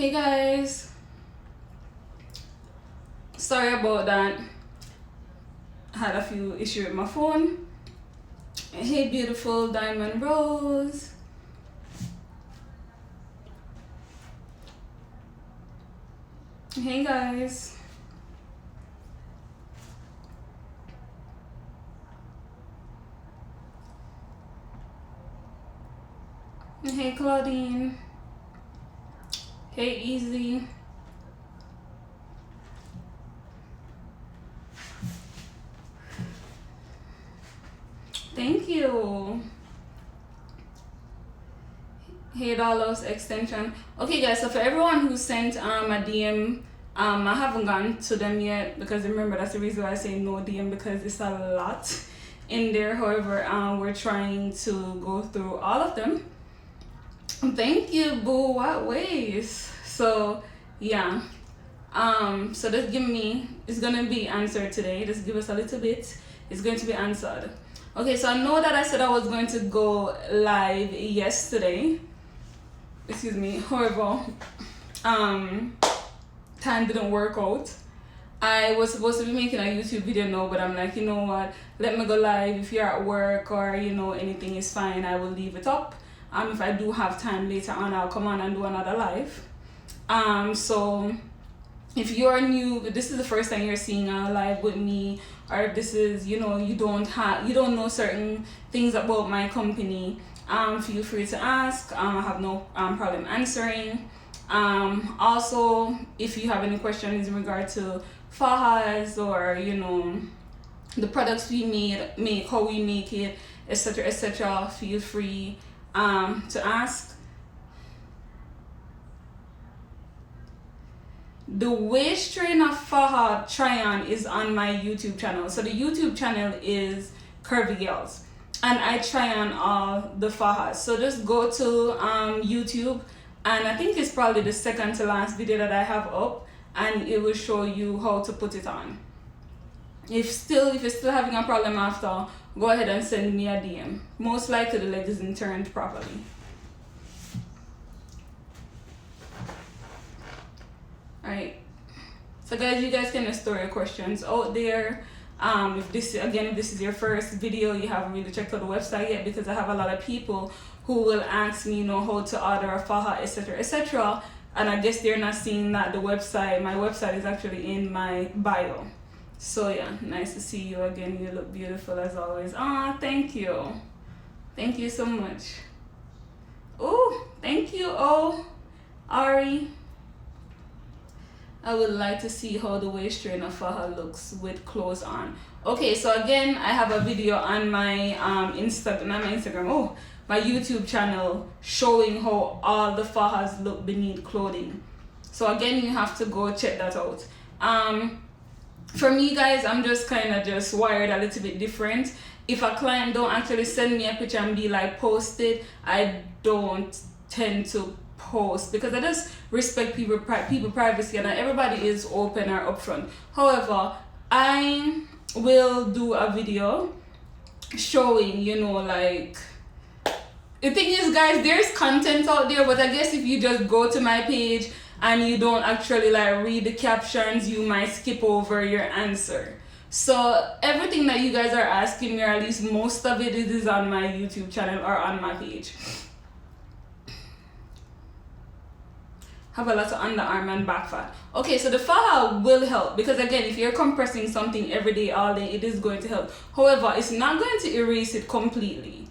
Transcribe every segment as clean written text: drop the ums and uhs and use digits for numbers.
Hey guys, sorry about that. I had a few issues with my phone. Hey beautiful Diamond Rose. Hey guys. Hey Claudine. Hey Easy. Thank you. Hey Dollars extension. Okay guys, so for everyone who sent a DM, I haven't gotten to them yet because remember that's the reason why I say no DM, because it's a lot in there. However, we're trying to go through all of them. Thank you, boo. What ways? So yeah, so just give me, it's gonna be answered today. Just give us a little bit, it's going to be answered. Okay, so I know that I said I was going to go live yesterday, excuse me. However, time didn't work out. I was supposed to be making a YouTube video now, but I'm like, you know what, let me go live. If you're at work or you know anything is fine, I will leave it up. If I do have time later on, I'll come on and do another live. So if you're new, if this is the first time you're seeing a live with me, or if this is, you know, you don't know certain things about my company, feel free to ask. I have no problem answering. Also, if you have any questions in regard to fahas or you know the products we make, how we make it, etc., feel free to ask. The waist trainer faha try-on is on my YouTube channel. So the YouTube channel is Curvy Gyals, and I try on all the fahas. So just go to YouTube, and I think it's probably the second to last video that I have up, and it will show you how to put it on. If you're still having a problem after, go ahead and send me a DM. Most likely the leg isn't turned properly. Alright, so guys, you guys can store your questions out there. If this is your first video, you haven't really checked out the website yet, because I have a lot of people who will ask me, you know, how to order a faha, etc., and I guess they're not seeing that my website is actually in my bio. So yeah, nice to see you again. You look beautiful as always. Thank you so much. Oh, thank you. Oh, Ari, I would like to see how the waist trainer faha looks with clothes on. Okay, so again, I have a video on my my YouTube channel showing how all the fahas look beneath clothing. So again, you have to go check that out. For me guys, I'm just kind of just wired a little bit different. If a client don't actually send me a picture and be like, post it, I don't tend to post, because I just respect people privacy, and everybody is open or upfront. However, I will do a video showing, you know, like, the thing is guys, there's content out there, but I guess if you just go to my page and you don't actually like read the captions, you might skip over your answer. So everything that you guys are asking me, or at least most of it, is on my YouTube channel or on my page. Have a lot of underarm and back fat. Okay, so the faha will help, because again, if you're compressing something every day, all day, it is going to help. However, it's not going to erase it completely.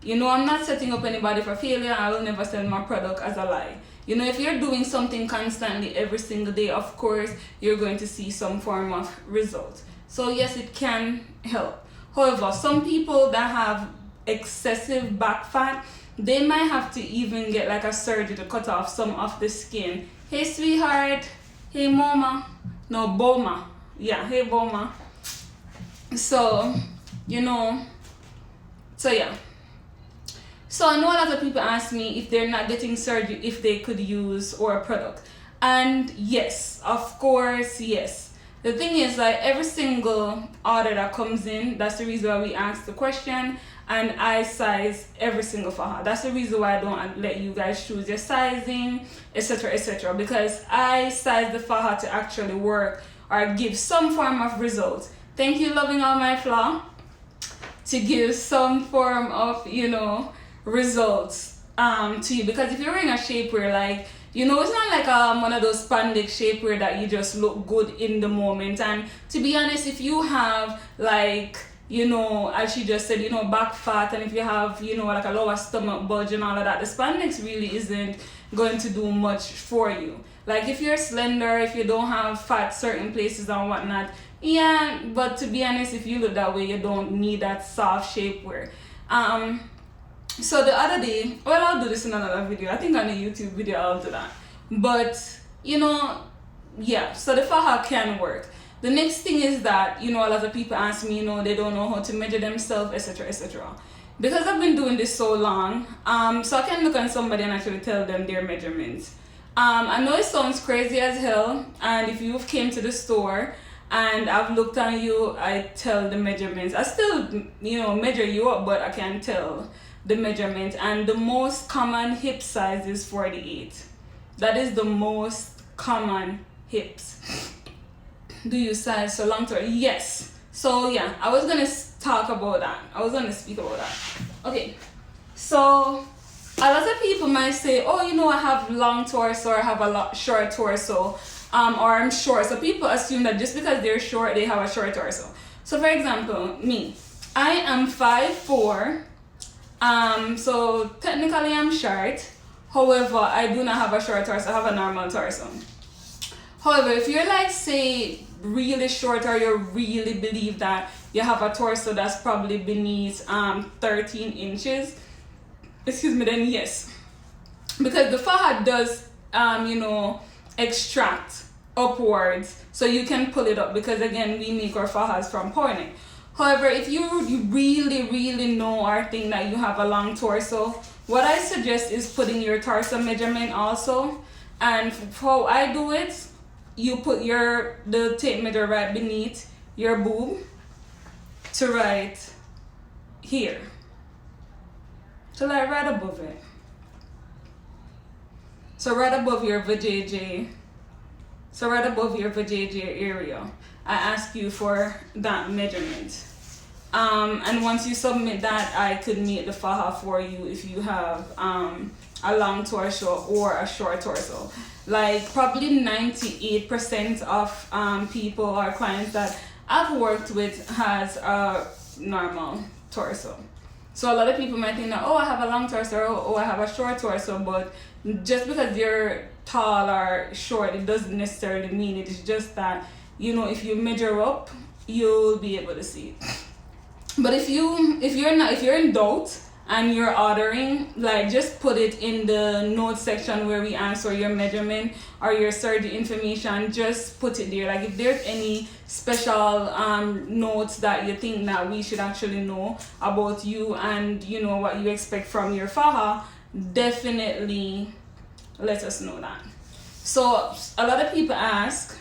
You know, I'm not setting up anybody for failure. I will never sell my product as a lie. You know, if you're doing something constantly every single day, of course, you're going to see some form of result. So yes, it can help. However, some people that have excessive back fat, they might have to even get like a surgery to cut off some of the skin. Hey sweetheart. Hey mama. No, Boma. Yeah, hey Boma. So, you know, so yeah. So I know a lot of people ask me if they're not getting surgery, if they could use our product. And yes, of course, yes. The thing is, like, every single order that comes in, that's the reason why we ask the question. and I size every single faja. That's the reason why I don't let you guys choose your sizing, etc., etc., because I size the faja to actually work or give some form of result. Thank you, loving all my flaw, to give some form of, you know, results to you. Because if you're wearing a shapewear, like, you know, it's not like one of those spandex shapewear that you just look good in the moment. And to be honest, if you have, like, you know, as she just said, you know, back fat, and if you have, you know, like a lower stomach bulge and all of that, the spandex really isn't going to do much for you. Like, if you're slender, if you don't have fat certain places and whatnot, yeah, but to be honest, if you look that way, you don't need that soft shapewear. So the other day, well, I'll do this in another video. I think on a YouTube video I'll do that. But, you know, yeah, so the faja can work. The next thing is that, you know, a lot of people ask me, you know, they don't know how to measure themselves, etc., etc. Because I've been doing this so long, so I can look at somebody and actually tell them their measurements. I know it sounds crazy as hell, and if you've came to the store and I've looked on you, I tell the measurements. I still, you know, measure you up, but I can tell the measurement. And the most common hip size is 48. That is the most common hips. Do you size so long term? Yes. So yeah, I was gonna talk about that. I was gonna speak about that. Okay, so a lot of people might say, oh, you know, I have long torso or I have a short torso, or I'm short. So people assume that just because they're short, they have a short torso. So for example, me, I am 5'4". So technically I'm short. However, I do not have a short torso. I have a normal torso. However, if you're like, say, really short, or you really believe that you have a torso that's probably beneath 13 inches, excuse me, then yes. Because the faja does, you know, extract upwards, so you can pull it up, because again, we make our fajas from pony. However, if you really know or think that you have a long torso, what I suggest is putting your torso measurement also. And how I do it, you put the tape measure right beneath your boob to right here. So like right above it. So right above your vajayjay. So right above your vajayjay area, I ask you for that measurement. And once you submit that, I could make the faja for you if you have a long torso or a short torso. Like probably 98% of people or clients that I've worked with has a normal torso. So a lot of people might think that, oh, I have a long torso, or oh, I have a short torso, but just because you're tall or short, it doesn't necessarily mean it. It's just that, you know, if you measure up, you'll be able to see it. But if you're in doubt and you're ordering, like, just put it in the notes section where we answer your measurement or your surgery information. Just put it there. Like, if there's any special notes that you think that we should actually know about you and, you know, what you expect from your faja, definitely let us know that. So a lot of people ask,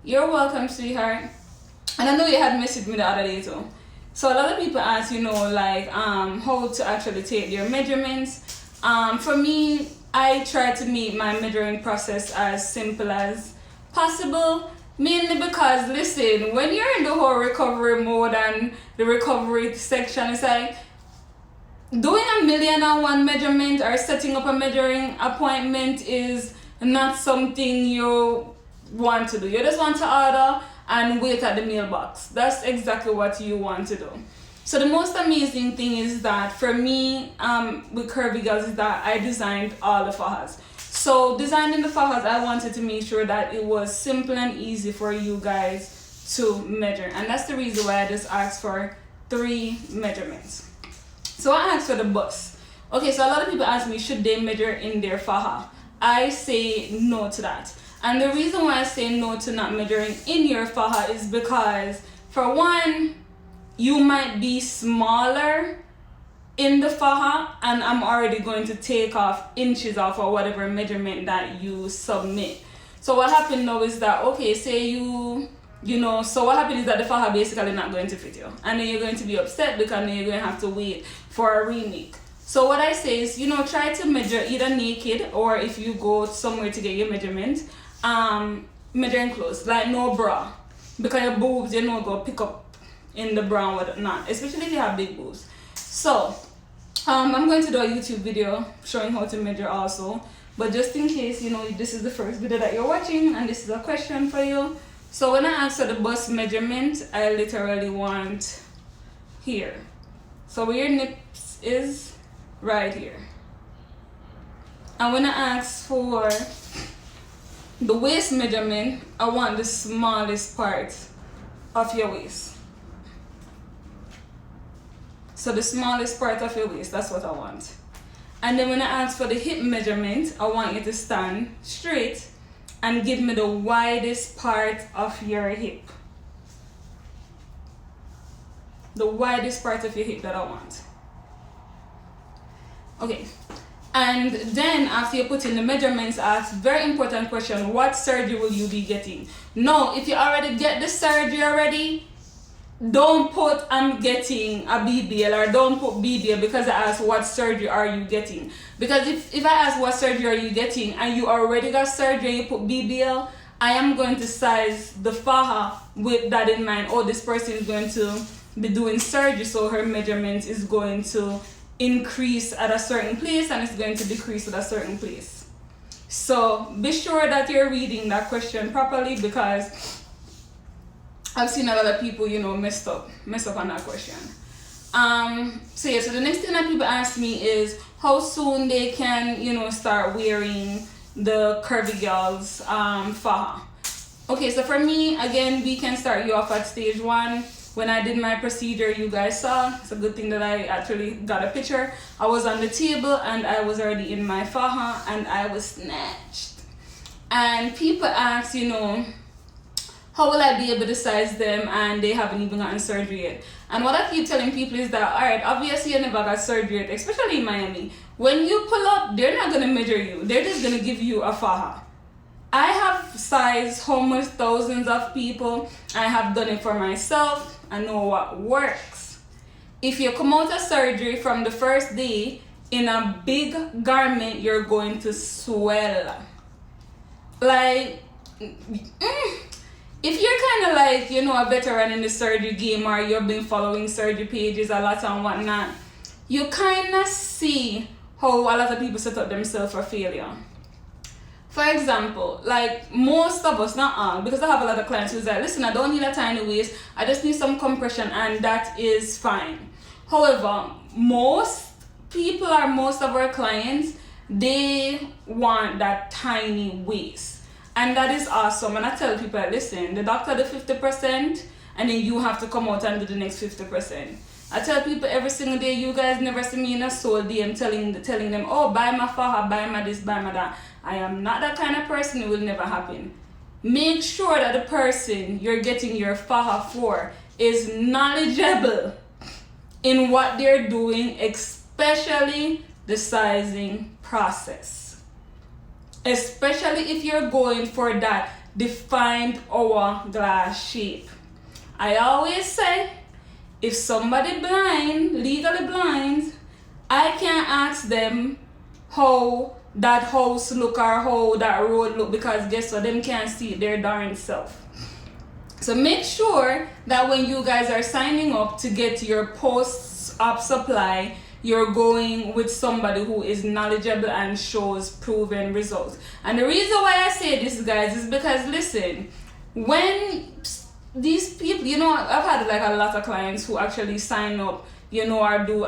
you're welcome, sweetheart. And I know you had messaged me the other day too. So a lot of people ask, you know, like how to actually take their measurements. For me, I try to make my measuring process as simple as possible, mainly because, listen, when you're in the whole recovery mode and the recovery section, it's like doing 1,000,001 measurement or setting up a measuring appointment is not something you want to do. You just want to order and wait at the mailbox. That's exactly what you want to do. So the most amazing thing is that for me, with Curvy Gyals, is that I designed all the fajas. So designing the fajas, I wanted to make sure that it was simple and easy for you guys to measure. And that's the reason why I just asked for 3 measurements. So I asked for the bust. Okay, so a lot of people ask me, should they measure in their faja? I say no to that. And the reason why I say no to not measuring in your faja is because, for one, you might be smaller in the faja, and I'm already going to take off inches off or whatever measurement that you submit. So what happened now is that, okay, say you You know, so what happens is that the faja basically not going to fit you, and then you're going to be upset because then you're going to have to wait for a remake. So what I say is, you know, try to measure either naked, or if you go somewhere to get your measurement, measuring clothes, like no bra, because your boobs, you know, go pick up in the bra and whatnot, especially if you have big boobs. So I'm going to do a YouTube video showing how to measure also, but just in case, you know, this is the first video that you're watching and this is a question for you. So when I ask for the bust measurement, I literally want here. So where your nips is, right here. And when I ask for the waist measurement, I want the smallest part of your waist. So the smallest part of your waist, that's what I want. And then when I ask for the hip measurement, I want you to stand straight and give me the widest part of your hip. The widest part of your hip that I want. Okay. And then after you put in the measurements, ask very important question: what surgery will you be getting? No, if you already get the surgery already, don't put I'm getting a BBL, or don't put BBL, because I ask what surgery are you getting. Because if I ask what surgery are you getting and you already got surgery and you put BBL, I am going to size the faja with that in mind. Oh, this person is going to be doing surgery, so her measurement is going to increase at a certain place and it's going to decrease at a certain place. So be sure that you're reading that question properly, because I've seen a lot of people, you know, mess up on that question. So yeah, so the next thing that people ask me is how soon they can, you know, start wearing the Curvy Gyals faja. Okay, so for me, again, we can start you off at stage 1. When I did my procedure, you guys saw, it's a good thing that I actually got a picture. I was on the table and I was already in my faja and I was snatched. And people ask, you know, how will I be able to size them and they haven't even gotten surgery yet? And what I keep telling people is that, alright, obviously you never got surgery yet, especially in Miami. When you pull up, they're not going to measure you. They're just going to give you a faja. I have sized almost thousands of people. I have done it for myself. I know what works. If you come out of surgery from the first day in a big garment, you're going to swell. Like, if you're kind of like, you know, a veteran in the surgery game, or you've been following surgery pages a lot and whatnot, you kind of see how a lot of people set up themselves for failure. For example, like most of us, not all, because I have a lot of clients who's like, listen, I don't need a tiny waist, I just need some compression, and that is fine. However, most people, or most of our clients, they want that tiny waist. And that is awesome. And I tell people, listen, the doctor did 50%, and then you have to come out and do the next 50%. I tell people every single day, you guys never see me in a soul DM telling them, oh, buy my faja, buy my this, buy my that. I am not that kind of person. It will never happen. Make sure that the person you're getting your faja for is knowledgeable in what they're doing, especially the sizing process. Especially if you're going for that defined hourglass shape. I always say, if somebody blind, legally blind, I can't ask them how that house look or how that road look, because guess what, them can't see it their darn self. So make sure that when you guys are signing up to get your post-op supply, you're going with somebody who is knowledgeable and shows proven results. And the reason why I say this, guys, is because, listen, when these people, you know, I've had like a lot of clients who actually sign up, you know, or do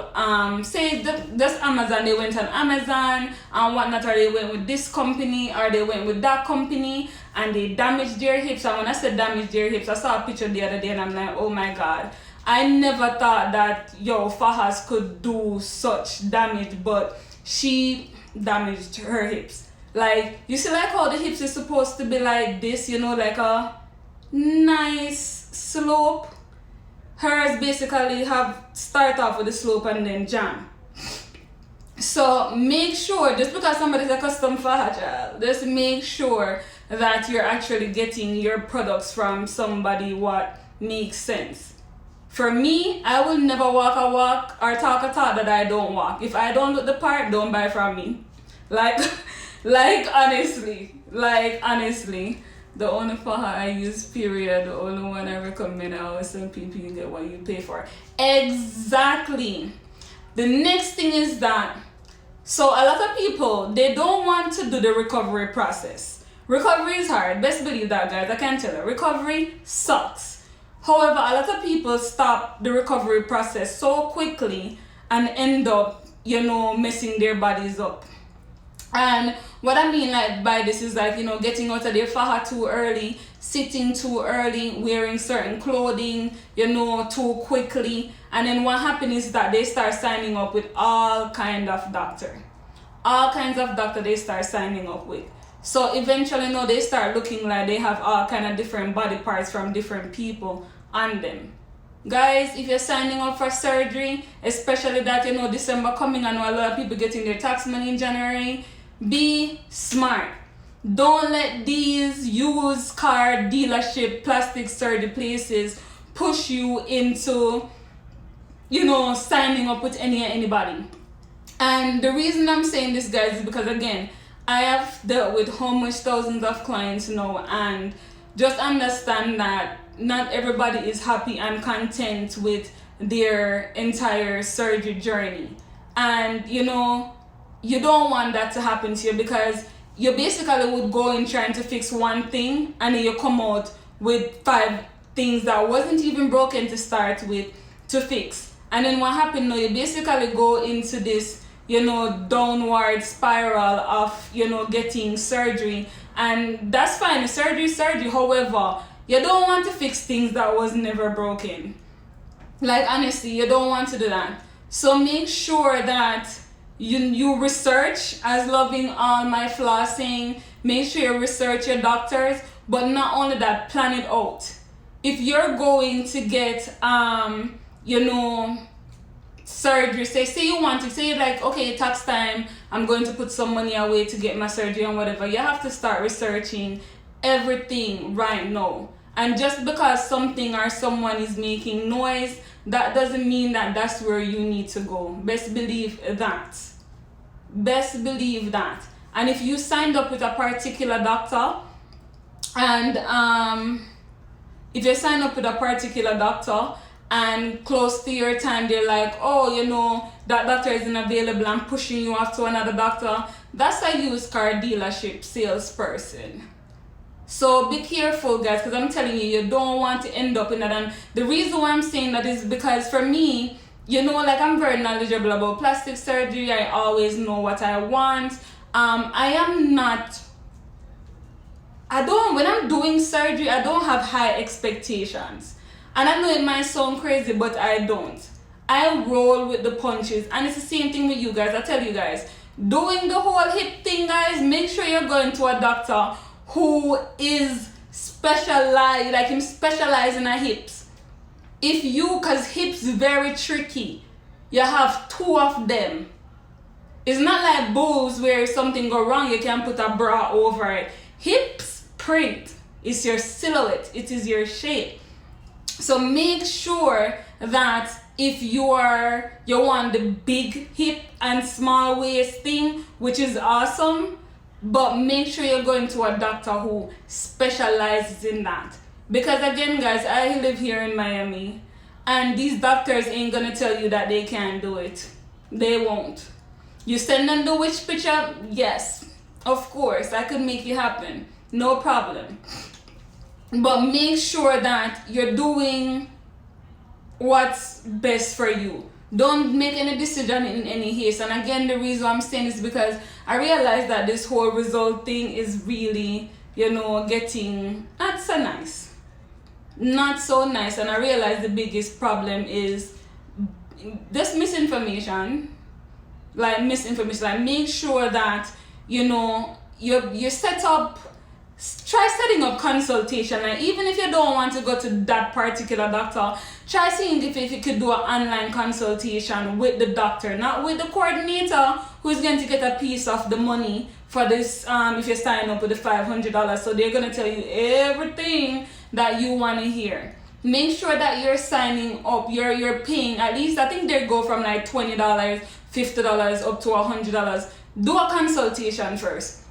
say just Amazon, they went on Amazon and whatnot, or they went with this company or they went with that company and they damaged their hips. And when I said damaged their hips, I saw a picture the other day and I'm like, oh my god, I never thought that fajas could do such damage, but she damaged her hips. Like, you see, like how the hips is supposed to be like this, you know, like a nice slope. Hers basically have start off with a slope and then jam. So make sure, just because somebody's a custom faja, just make sure that you're actually getting your products from somebody what makes sense. For me, I will never walk a walk or talk a talk that I don't walk. If I don't look the part, don't buy from me. Like, honestly, the only faja I use, period, the only one I recommend, I always tell people you get what you pay for. Exactly. The next thing is that, so a lot of people, they don't want to do the recovery process. Recovery is hard. Best believe that, guys. I can tell you. Recovery sucks. However, a lot of people stop the recovery process so quickly and end up, messing their bodies up. And what I mean like by this is like, getting out of their faja too early, sitting too early, wearing certain clothing, too quickly. And then what happens is that they start signing up with all kinds of doctor. All kinds of doctor they start signing up with. So eventually, they start looking like they have all kind of different body parts from different people on them. Guys, if you're signing up for surgery, especially that, December coming, I know a lot of people getting their tax money in January, be smart. Don't let these used car dealership plastic surgery places push you into, signing up with anybody. And the reason I'm saying this, guys, is because, again, I have dealt with how much thousands of clients now, and just understand that not everybody is happy and content with their entire surgery journey. And, you don't want that to happen to you, because you basically would go in trying to fix one thing and then you come out with 5 things that wasn't even broken to start with to fix. And then what happened now, you basically go into this, downward spiral of, getting surgery. And that's fine, surgery. However, you don't want to fix things that was never broken. Like, honestly, you don't want to do that. So make sure that you research, as loving all my flossing, make sure you research your doctors, but not only that, plan it out. If you're going to get, surgery, say you want to, say like, okay, tax time, I'm going to put some money away to get my surgery and whatever, you have to start researching everything right now. And just because something or someone is making noise, that doesn't mean that that's where you need to go. Best believe that. And if you signed up with a particular doctor, and if you sign up with a particular doctor and close to your time they're like, oh, that doctor isn't available, and pushing you off to another doctor, that's a used car dealership salesperson. So be careful, guys, because I'm telling you don't want to end up in that. And the reason why I'm saying that is because for me, I'm very knowledgeable about plastic surgery. I always know what I want. When I'm doing surgery, I don't have high expectations. And I know it might sound crazy, but I don't. I roll with the punches. And it's the same thing with you guys. I tell you guys, doing the whole hip thing, guys, make sure you're going to a doctor who is specialized, like him specializing in hips. Because hips very tricky. You have 2 of them. It's not like boobs where if something go wrong, you can put a bra over it. Hips print. It's your silhouette. It is your shape. So make sure that if you want the big hip and small waist thing, which is awesome, but make sure you're going to a doctor who specializes in that. Because again, guys, I live here in Miami, and these doctors ain't gonna tell you that they can't do it. They won't. You send them the witch picture, yes, of course, I could make it happen, no problem. But make sure that you're doing what's best for you. Don't make any decision in any haste. And again, the reason I'm saying is because I realize that this whole result thing is really, getting not so nice. Not so nice. And I realize the biggest problem is this misinformation. Like make sure that, you set up, try setting up consultation. Like even if you don't want to go to that particular doctor, try seeing if you could do an online consultation with the doctor, not with the coordinator who is going to get a piece of the money for this if you sign up with the $500. So they're gonna tell you everything that you want to hear. Make sure that you're signing up, you're paying at least, I think they go from like $20, $50 up to $100. Do a consultation first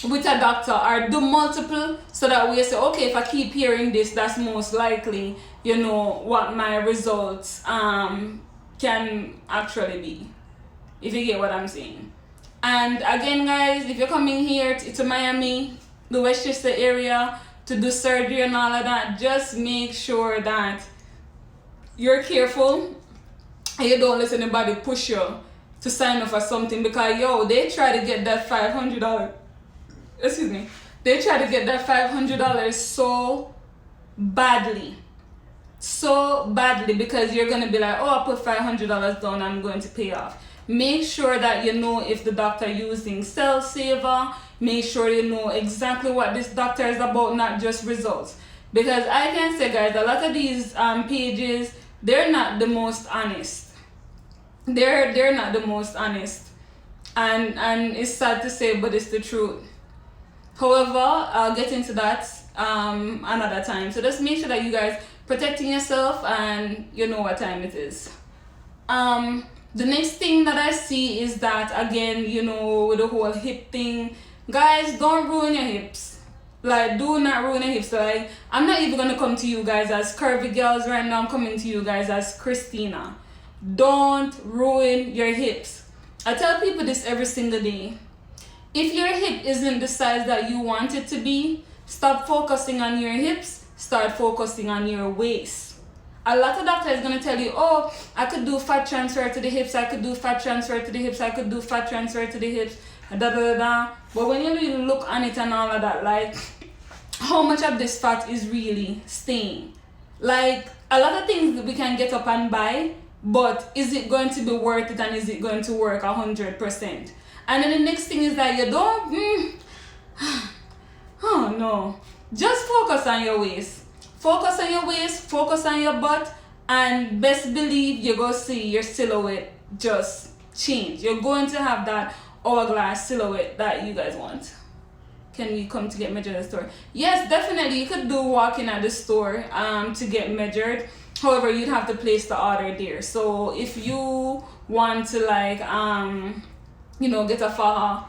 with a doctor, or do multiple, so that way you say, okay, if I keep hearing this, that's most likely, you know, what my results can actually be, if you get what I'm saying. And again, guys, if you're coming here to Miami, the Westchester area, to do surgery and all of that, just make sure that you're careful and you don't let anybody push you to sign up for something, because they try to get that $500, excuse me, they try to get that $500 so badly, because you're gonna be like, oh, I put $500 down, I'm going to pay off. Make sure that you know if the doctor using Cell Saver. Make sure you know exactly what this doctor is about, not just results. Because I can say, guys, a lot of these pages, they're not the most honest. They're not the most honest, and it's sad to say, but it's the truth. However, I'll get into that another time. So just make sure that you guys protecting yourself, and you know what time it is. The next thing that I see is that, again, you know, with the whole hip thing, guys, don't ruin your hips. Like, do not ruin your hips. Like, I'm not even gonna come to you guys as Curvy Gyals right now. I'm coming to you guys as Christina. Don't ruin your hips. I tell people this every single day. If your hip isn't the size that you want it to be, stop focusing on your hips. Start focusing on your waist. A lot of doctors is going to tell you, oh, I could do fat transfer to the hips, I could do fat transfer to the hips, I could do fat transfer to the hips, da da da da. But when you really look on it and all of that, like, how much of this fat is really staying? Like, a lot of things that we can get up and buy, but is it going to be worth it, and is it going to work 100%? And then the next thing is that you don't, oh no, just focus on your waist. Focus on your waist, focus on your butt, and best believe you're going to see your silhouette just change. You're going to have that hourglass silhouette that you guys want. Can we come to get measured at the store? Yes, definitely. You could do walk-in at the store to get measured. However, you'd have to place the order there. So if you want to, like, you know, get a faja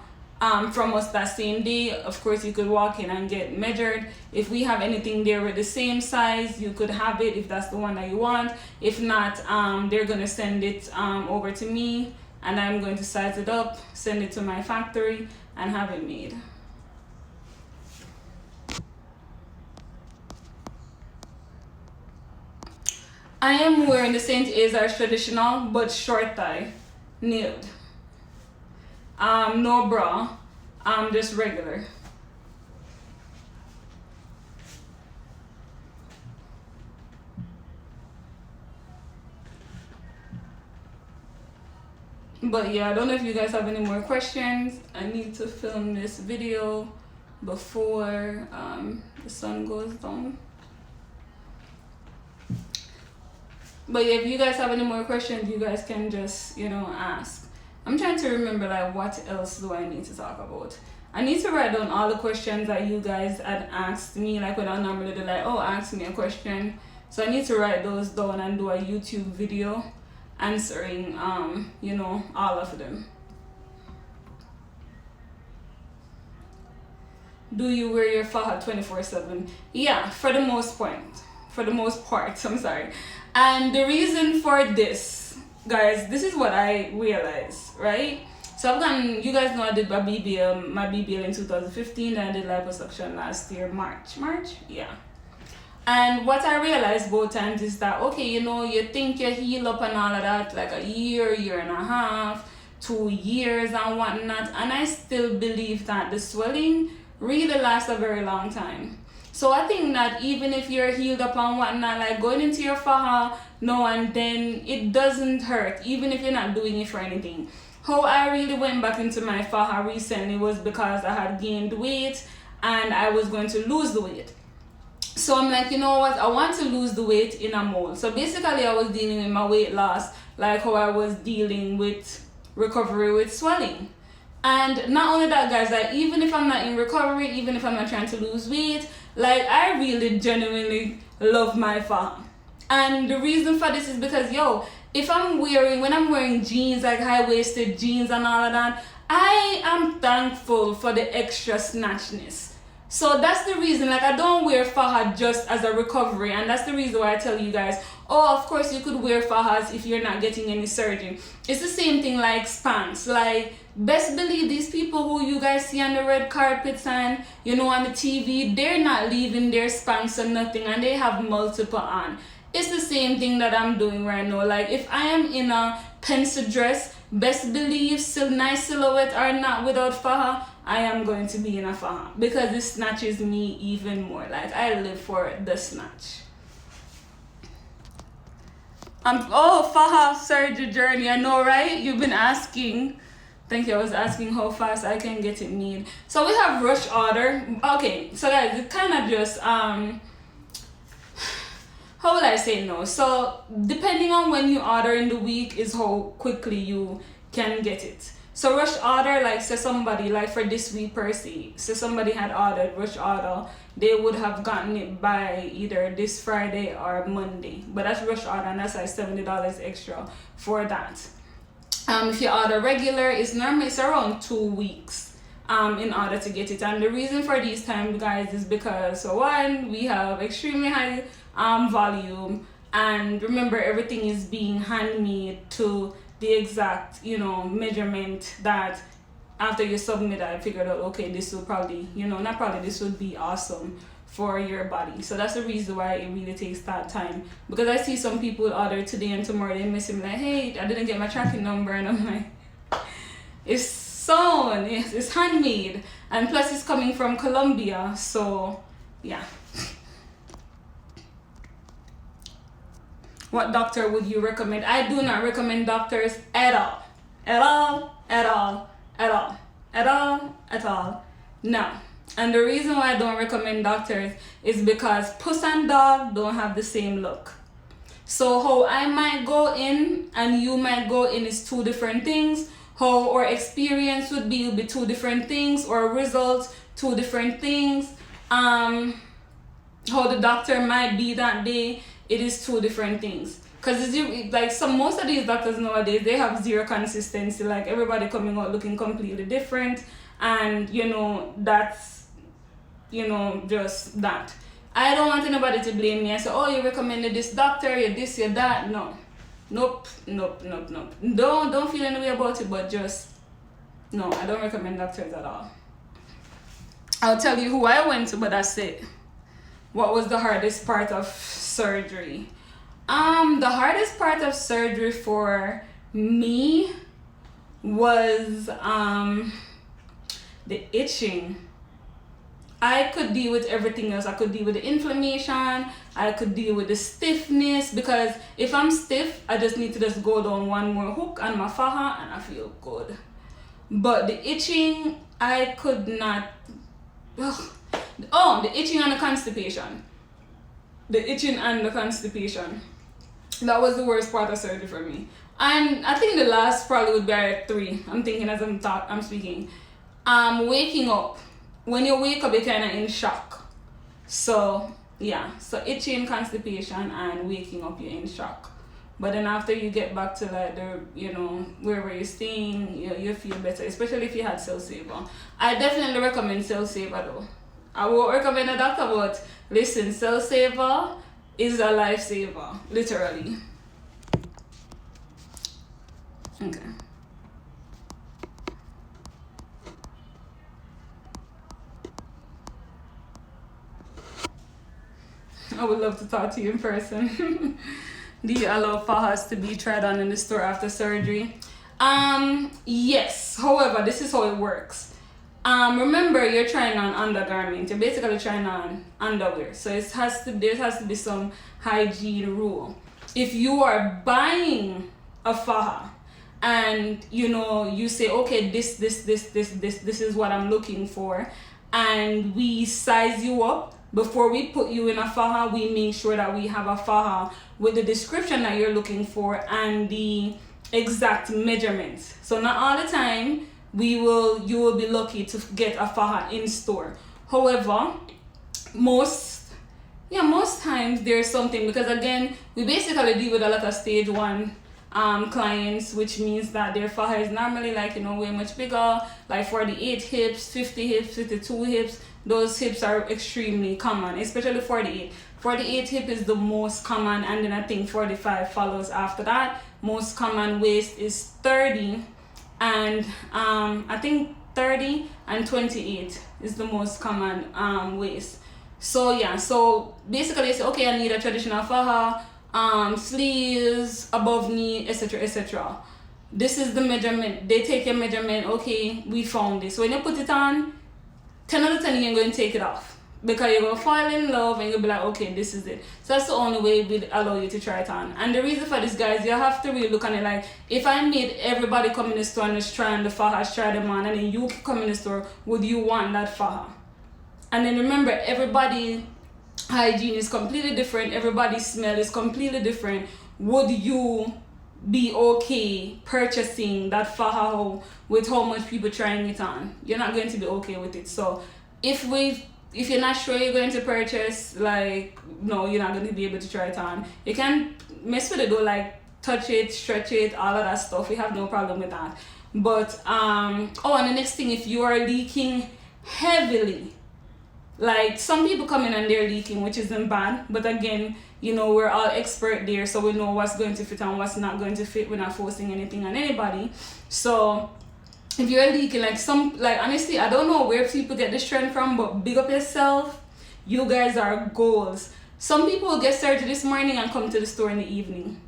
from us that same day, of course you could walk in and get measured. If we have anything there with the same size, you could have it if that's the one that you want. If not, they're gonna send it over to me, and I'm going to size it up, send it to my factory, and have it made. I am wearing the St. Azar's traditional but short thigh, nude. No bra, just regular. But yeah, I don't know if you guys have any more questions. I need to film this video before the sun goes down. But yeah, if you guys have any more questions, you guys can just, you know, ask. I'm trying to remember, like, what else do I need to talk about? I need to write down all the questions that you guys had asked me, like when I normally do, like, oh, ask me a question. So I need to write those down and do a YouTube video answering, you know, all of them. Do you wear your faja 24/7? Yeah, for the most part. For the most part, I'm sorry. And the reason for this, guys, this is what I realized, right? So I've gone, you guys know I did my BBL in 2015, and I did liposuction last year, March, yeah. And what I realized both times is that, okay, you know, you think you heal up and all of that, like a year and a half, 2 years and whatnot, and I still believe that the swelling really lasts a very long time. So I think that even if you're healed up and whatnot, like going into your faja now and then, it doesn't hurt, even if you're not doing it for anything. How I really went back into my faja recently was because I had gained weight and I was going to lose the weight. So I'm like, you know what, I want to lose the weight in a mold. So basically I was dealing with my weight loss like how I was dealing with recovery with swelling. And not only that, guys, like even if I'm not in recovery, even if I'm not trying to lose weight, like I really genuinely love my faja. And the reason for this is because, yo, if when I'm wearing jeans, like high-waisted jeans and all of that, I am thankful for the extra snatchness. So that's the reason, like I don't wear faja just as a recovery, and that's the reason why I tell you guys, oh, of course you could wear fajas if you're not getting any surgery. It's the same thing like Spanx. Like, best believe these people who you guys see on the red carpets and, you know, on the TV, they're not leaving their Spanx or nothing, and they have multiple on. It's the same thing that I'm doing right now. Like, if I am in a pencil dress, best believe, still nice silhouette or not, without faja, I am going to be in a faja because it snatches me even more. Like, I live for the snatch. Faja surgery journey, I know, right? You've been asking. Thank you. I was asking how fast I can get it made. So we have rush order. Okay, so guys, it kind of just how will I say no? So depending on when you order in the week is how quickly you can get it. So rush order, like say somebody, like for this week per se, so somebody had ordered rush order, they would have gotten it by either this Friday or Monday. But that's rush order, and that's like $70 extra for that. If you order regular, it's around 2 weeks in order to get it. And the reason for these times, guys, is because, so one, we have extremely high volume, and remember, everything is being handmade to the exact, you know, measurement that after you submit, I figured out, okay, this will probably, you know, not probably, this would be awesome for your body. So that's the reason why it really takes that time, because I see some people order today and tomorrow they miss him, like, hey, I didn't get my tracking number, and I'm like, it's sewn, it's handmade, and plus it's coming from Colombia, so yeah. What doctor would you recommend? I do not recommend doctors at all. At all, at all, at all, at all, at all. No. And the reason why I don't recommend doctors is because puss and dog don't have the same look. So how I might go in and you might go in is two different things. How our experience would be two different things, or results, two different things. How the doctor might be that day, it is two different things. Because like most of these doctors nowadays, they have zero consistency. Like everybody coming out looking completely different, and you know, that's, you know, just that. I don't want anybody to blame me and say, oh, you recommended this doctor, you're this, you're that. No. Nope. Don't feel any way about it, but just no, I don't recommend doctors at all. I'll tell you who I went to, but that's it. What was the hardest part of surgery? The hardest part of surgery for me was the itching. I could deal with everything else. I could deal with the inflammation. I could deal with the stiffness, because if I'm stiff, I just need to just go down one more hook on my faja and I feel good. But the itching, I could not. Oh, the itching and the constipation. The itching and the constipation. That was the worst part of surgery for me. And I think the last probably would be at 3. I'm thinking as I'm speaking. Waking up. When you wake up, you're kind of in shock. So, yeah. So, itching, constipation, and waking up, you're in shock. But then after you get back to like the, you know, wherever you're staying, you feel better. Especially if you had Cell Saver. I definitely recommend Cell Saver though. I won't recommend a doctor, but listen, Cell Saver is a lifesaver, literally. Okay. I would love to talk to you in person. Do you allow fajas to be tried on in the store after surgery? Yes. However, this is how it works. Remember, you're trying on undergarment. You're basically trying on underwear. So there has to be some hygiene rule. If you are buying a faja and you know you say, okay, this is what I'm looking for, and we size you up before we put you in a faja, we make sure that we have a faja with the description that you're looking for and the exact measurements. So not all the time you will be lucky to get a faja in store. However, most times there's something, because again, we basically deal with a lot of stage 1 clients, which means that their faja is normally like, way much bigger, like 48 hips, 50 hips, 52 hips. Those hips are extremely common, especially 48 hip is the most common, and then I think 45 follows after that. Most common waist is 30, and I think 30 and 28 is the most common waist. So yeah, so basically it's okay, I need a traditional faja, sleeves, above knee, etc, etc. This is the measurement. They take your measurement. Okay, we found this. When you put it on, 10 out of 10 you're going to take it off, because you're going to fall in love and you'll be like, okay, this is it. So that's the only way we'd allow you to try it on. And the reason for this, guys, you have to really look at it like, if I made everybody come in the store and just try on the fajas, try them on, and then you come in the store, would you want that faja? And then remember, everybody hygiene is completely different, everybody's smell is completely different. Would you be okay purchasing that faja with how much people trying it on? You're not going to be okay with it. So if you're not sure you're going to purchase, like, no, you're not going to be able to try it on. You can mess with it though, like touch it, stretch it, all of that stuff. We have no problem with that. But and the next thing, if you are leaking heavily, like some people come in and they're leaking, which isn't bad, but again, we're all expert there, so we know what's going to fit and what's not going to fit. We're not forcing anything on anybody. So if you're leaking, like honestly, I don't know where people get this trend from, but big up yourself. You guys are goals. Some people will get started this morning and come to the store in the evening.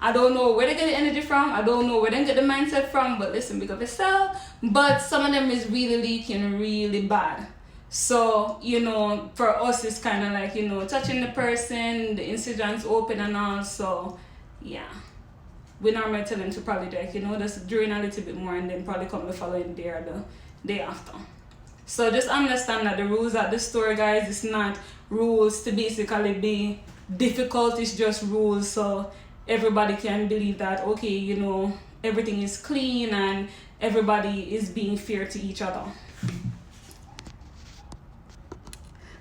I don't know where they get the energy from. I don't know where they get the mindset from, but listen, big up yourself. But some of them is really leaking really bad. So, for us, it's kind of like, touching the person, the incisions open and all. So, yeah. We normally tell them to probably just drain a little bit more and then probably come the following day or the day after. So, just understand that the rules at the store, guys, it's not rules to basically be difficult. It's just rules so everybody can believe that, okay, everything is clean and everybody is being fair to each other.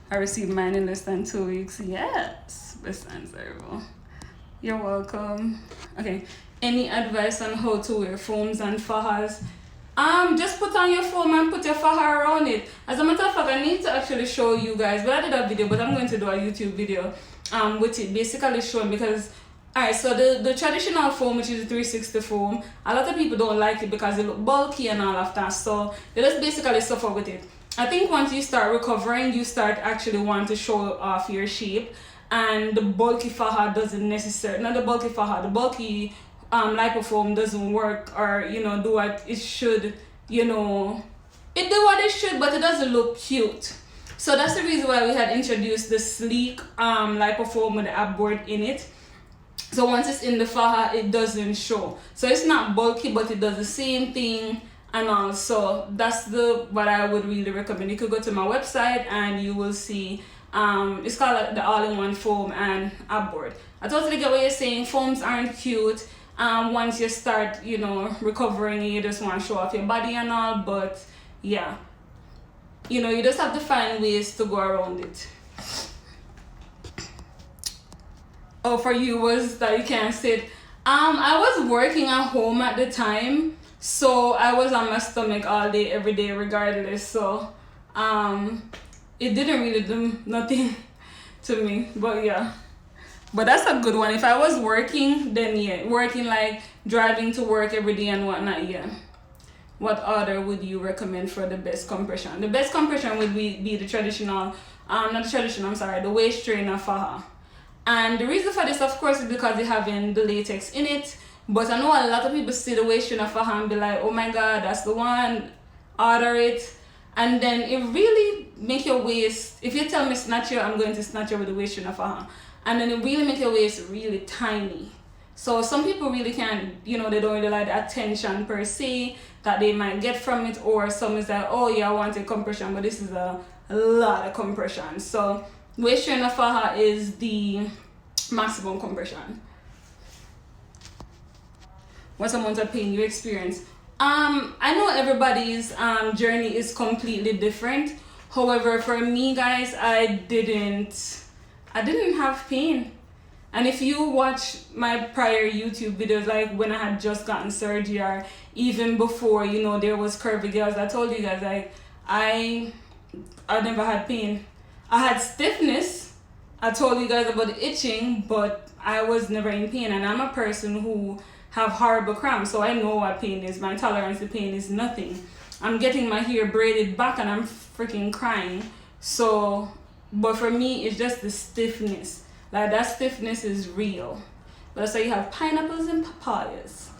I received mine in less than 2 weeks. Yes, best answerable. You're welcome. Okay, any advice on how to wear foams and fajas? Just put on your foam and put your faja around it. As a matter of fact, I need to actually show you guys, but I did a video, but I'm going to do a YouTube video with it basically showing, because alright, so the traditional foam, which is the 360 foam, a lot of people don't like it because it look bulky and all of that, so they just basically suffer with it. I think once you start recovering, you start actually wanting to show off your shape, and the bulky faja doesn't necessarily, not the bulky faja, the bulky lipofoam doesn't work or, do what it should, it do what it should, but it doesn't look cute. So that's the reason why we had introduced the sleek lipofoam with the ab board in it. So once it's in the faja, it doesn't show. So it's not bulky, but it does the same thing. And also, that's what I would really recommend. You could go to my website and you will see, it's called the all-in-one foam and ab board. I totally get what you're saying. Foams aren't cute. Once you start, recovering, you just want to show off your body and all. But yeah, you just have to find ways to go around it. Oh, for you was that you can't sit. I was working at home at the time. So I was on my stomach all day, every day, regardless. So it didn't really do nothing to me. But yeah. But that's a good one. If I was working, then yeah. Working like driving to work every day and whatnot, yeah. What order would you recommend for the best compression? The best compression would be the traditional, the waist trainer faja. And the reason for this, of course, is because they're having the latex in it. But I know a lot of people see the waist trainer faja and be like, oh my god, that's the one, order it. And then it really make your waist, if you tell me snatch you, I'm going to snatch you with the waist trainer faja. And then it really make your waist really tiny. So some people really can't, they don't really like the attention per se that they might get from it. Or some is like, oh yeah, I want a compression, but this is a lot of compression. So waist trainer faja is the maximum compression. What amount of pain you experience? I know everybody's journey is completely different. However, for me, guys, I didn't have pain. And if you watch my prior YouTube videos, like when I had just gotten surgery, or even before, you know, there was Curvy Gyals, I told you guys, like, I never had pain. I had stiffness. I told you guys about the itching, but I was never in pain. And I'm a person who have horrible cramps, so I know what pain is. My tolerance to pain is nothing. I'm getting my hair braided back and I'm freaking crying. So, but for me, it's just the stiffness. Like, that stiffness is real. But that's why you have pineapples and papayas.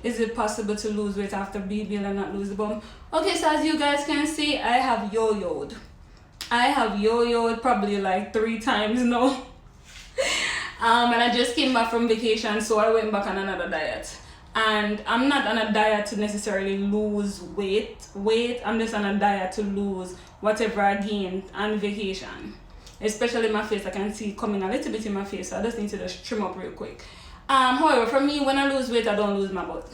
Is it possible to lose weight after BBL and not lose the bump? Okay, so as you guys can see, I have yo-yoed. I have yo-yoed probably like 3 times now. And I just came back from vacation, so I went back on another diet. And I'm not on a diet to necessarily lose weight. I'm just on a diet to lose whatever I gained on vacation. Especially my face, I can see it coming a little bit in my face, so I just need to just trim up real quick. However, for me, when I lose weight, I don't lose my butt.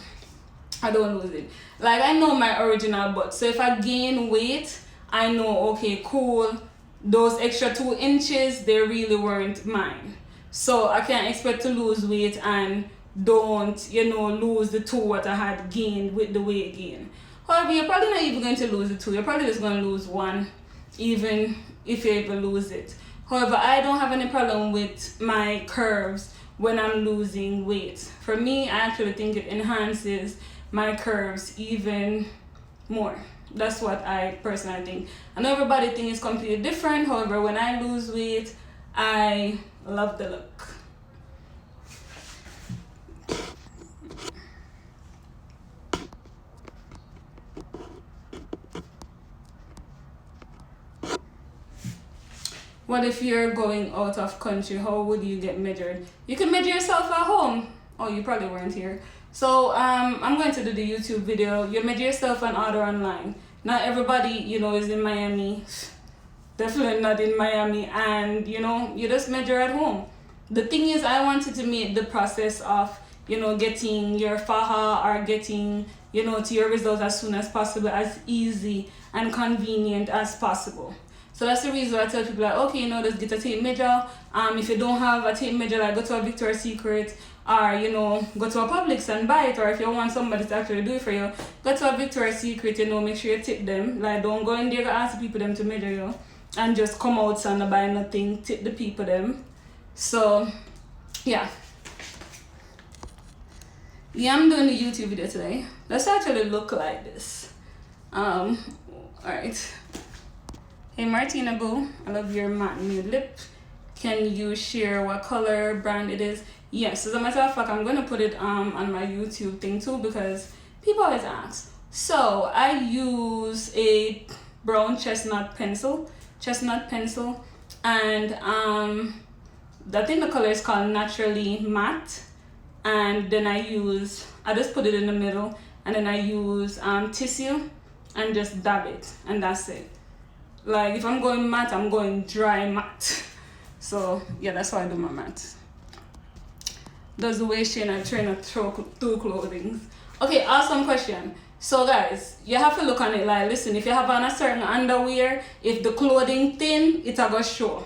I don't lose it. Like, I know my original butt. So if I gain weight, I know, okay, cool. Those extra 2 inches, they really weren't mine. So I can't expect to lose weight and don't, you know, lose the 2 what I had gained with the weight gain. However, you're probably not even going to lose the 2. You're probably just going to lose 1, even if you ever lose it. However, I don't have any problem with my curves when I'm losing weight. For me, I actually think it enhances my curves even more. That's what I personally think. I know everybody thinks it's completely different. However, when I lose weight, I love the look. What if you're going out of country? How would you get measured? You can measure yourself at home. Oh, you probably weren't here. So I'm going to do the YouTube video. You measure yourself and order online. Not everybody, you know, is in Miami. Definitely not in Miami. And, you know, you just measure at home. The thing is, I wanted to make the process of, you know, getting your faja or getting, you know, to your results as soon as possible, as easy and convenient as possible. So that's the reason I tell people, like, okay, you know, just get a tape measure. If you don't have a tape measure, like, go to a Victoria's Secret, or, you know, go to a Publix and buy it. Or if you want somebody to actually do it for you, go to a Victoria's Secret, you know, make sure you tip them. Like, don't go in there and ask people them to measure you and just come out and buy nothing. Tip the people them. So yeah, I'm doing the YouTube video today. Let's actually look like this. All right. Hey Martina Boo, I love your matte nude lip. Can you share what color brand it is? Yes, as a matter of fact, I'm gonna put it on my YouTube thing too, because people always ask. So I use a brown chestnut pencil, and I think the color is called Naturally Matte. And then I just put it in the middle, and then I use tissue and just dab it, and that's it. Like, if I'm going matte, I'm going dry matte. So yeah, that's how I do my matte. Does the way Shayna trainer through clothing? Okay, awesome question. So guys, you have to look on it like, listen, if you have on a certain underwear, if the clothing thin, it'll go show.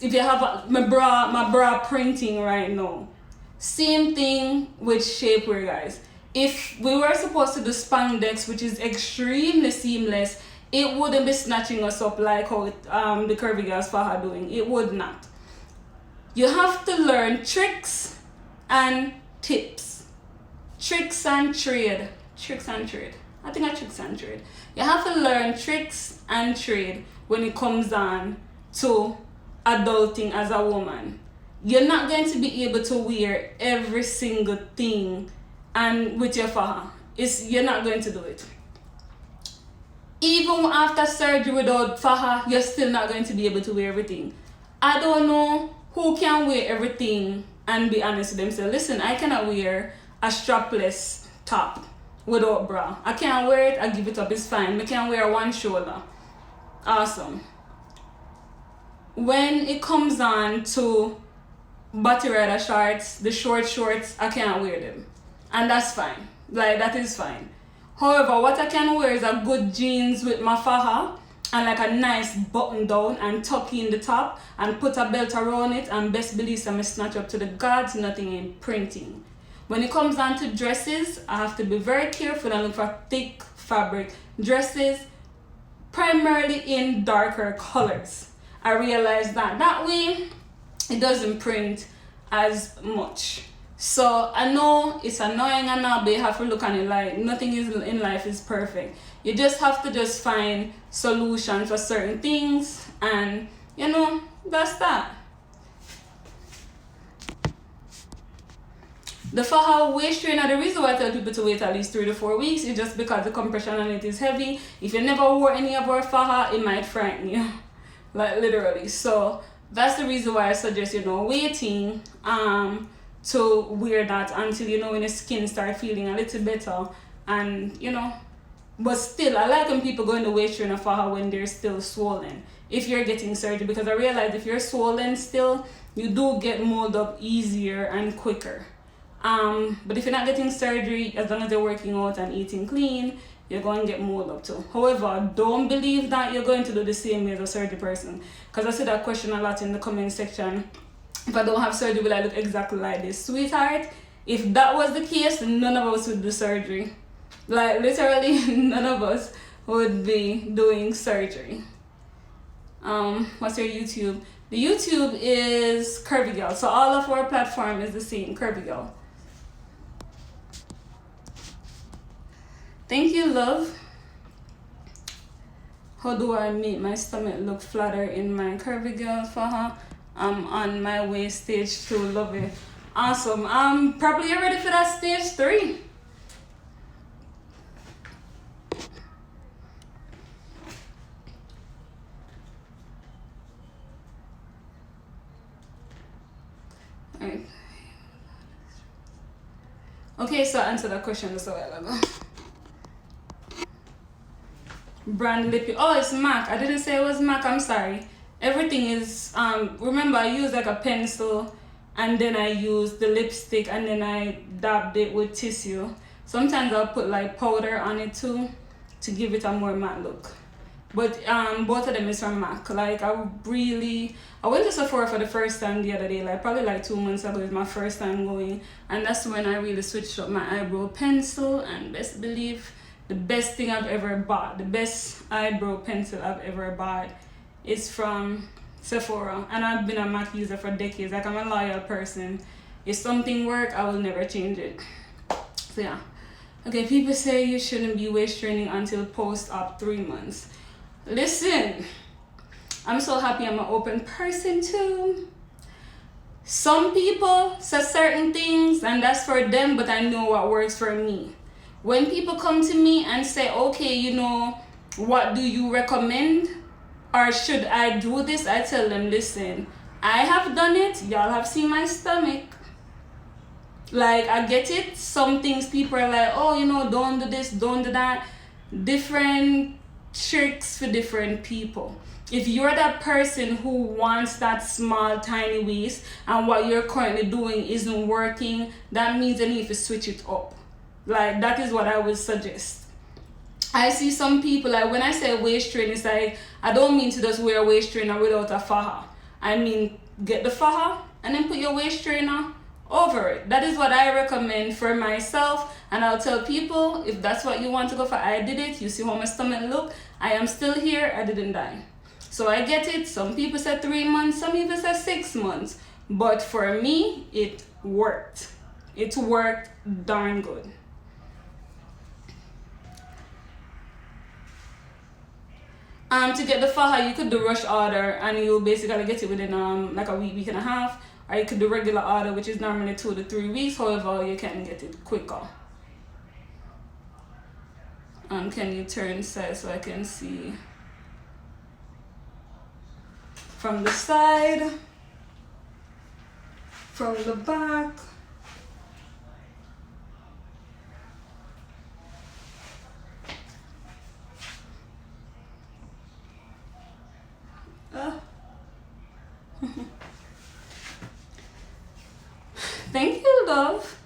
If you have my bra printing right now. Same thing with shapewear, guys. If we were supposed to do spandex, which is extremely seamless, it wouldn't be snatching us up like how the Curvy Gyals faja doing. It would not. You have to learn tricks and tips. Tricks and trade. I think I tricks and trade. You have to learn tricks and trade when it comes on to adulting as a woman. You're not going to be able to wear every single thing and with your faja. You're not going to do it. Even after surgery without faja, you're still not going to be able to wear everything. I don't know who can wear everything and be honest with themselves. Listen, I cannot wear a strapless top without bra. I can't wear it, I give it up, it's fine. I can wear one shoulder. Awesome. When it comes on to body rider shorts, the short shorts, I can't wear them. And that's fine. Like, that is fine. However, what I can wear is a good jeans with my faja and like a nice button down and tuck in the top and put a belt around it, and best believe I'm snatch up to the gods, nothing in printing. When it comes down to dresses, I have to be very careful and look for thick fabric dresses, primarily in darker colors. I realize that way it doesn't print as much. So I know it's annoying and all, but you have to look at it like nothing is in life is perfect. You just have to just find solutions for certain things, and you know, that's that. The faja waist trainer, the reason why I tell people to wait at least 3 to 4 weeks is just because the compression on it is heavy. If you never wore any of our faja, it might frighten you. Like literally. So that's the reason why I suggest, you know, waiting to wear that until, you know, when your skin start feeling a little better. And you know, but still I like when people go in the waist trainer faja when they're still swollen, if you're getting surgery, because I realize if you're swollen still, you do get mold up easier and quicker. But if you're not getting surgery, as long as you're working out and eating clean, you're going to get mold up too. However, don't believe that you're going to do the same way as a surgery person, because I see that question a lot in the comment section. If I don't have surgery, will I look exactly like this? Sweetheart, if that was the case, none of us would do surgery. Like literally none of us would be doing surgery. What's your YouTube? The YouTube is Curvy Gyals. So all of our platform is the same, Curvy Gyals. Thank you, love. How do I make my stomach look flatter in my Curvy Gyals faja? I'm on my way, stage 2, love it. Awesome. Probably you're ready for that stage 3. Alright. Okay, so I answered that question just a while ago. Brand lippy. Oh, it's MAC. I didn't say it was MAC. I'm sorry. Everything is remember I used like a pencil, and then I used the lipstick, and then I dabbed it with tissue. Sometimes I'll put like powder on it too to give it a more matte look. But both of them is from MAC. Like I went to Sephora for the first time the other day, like probably like 2 months ago. It's my first time going, and that's when I really switched up my eyebrow pencil, and best believe the best thing I've ever bought, the best eyebrow pencil I've ever bought is from Sephora. And I've been a MAC user for decades. Like I'm a loyal person. If something works, I will never change it. So yeah. Okay, people say you shouldn't be waist training until post-op 3 months. Listen, I'm so happy I'm an open person too. Some people say certain things and that's for them, but I know what works for me. When people come to me and say, okay, you know, what do you recommend? Or should I do this? I tell them, listen, I have done it. Y'all have seen my stomach. Like, I get it. Some things people are like, oh, you know, don't do this, don't do that. Different tricks for different people. If you're that person who wants that small, tiny waist and what you're currently doing isn't working, that means you need to switch it up. Like, that is what I would suggest. I see some people, like when I say waist trainer, it's like, I don't mean to just wear a waist trainer without a faja. I mean, get the faja and then put your waist trainer over it. That is what I recommend for myself, and I'll tell people if that's what you want to go for. I did it. You see how my stomach look. I am still here. I didn't die. So I get it. Some people said 3 months, some people said 6 months, but for me it worked. It worked darn good. To get the faja, you could do rush order and you basically get it within like a week and a half, or you could do regular order, which is normally 2 to 3 weeks. However, you can get it quicker. Can you turn side so I can see from the side, from the back? Thank you, love.